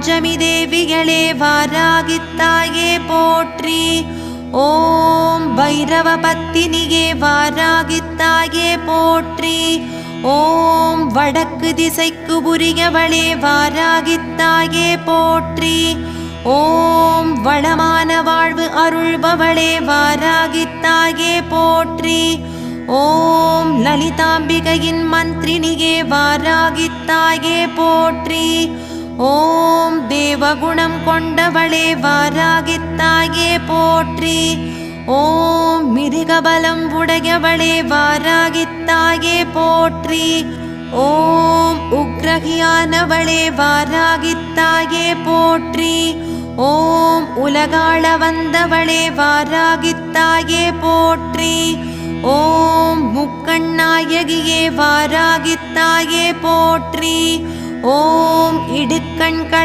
பஞ்சமி தேவிகளே வாராகித்தாயே போற்றி. ஓம் பைரவ பத்தினியே வாராகித்தாயே போற்றி. ஓம் வடக்கு திசைக்கு உரியவளே வாராகித்தாயே போற்றி. ஓம் வளமான வாழ்வு அருள்பவளே வாராகித்தாயே போற்றி. ஓம் லலிதாம்பிகையின் மந்திரினியே வாராகித்தாயே போற்றி. ஓம் தேவகுணம் கொண்டவளே வாராகித்தாயே போற்றி. ஓம் மிருகபலம் உடையவளே வாராகித்தாயே போற்றி. ஓம் உக்ரகியானவளே வாராகித்தாயே போற்றி. ஓம் உலகாள வந்தவளே வாராகித்தாயே போற்றி. ஓம் முக்கண்ணாயகியே வாராகித்தாயே போற்றி. ஓம் இடுக்கண்களை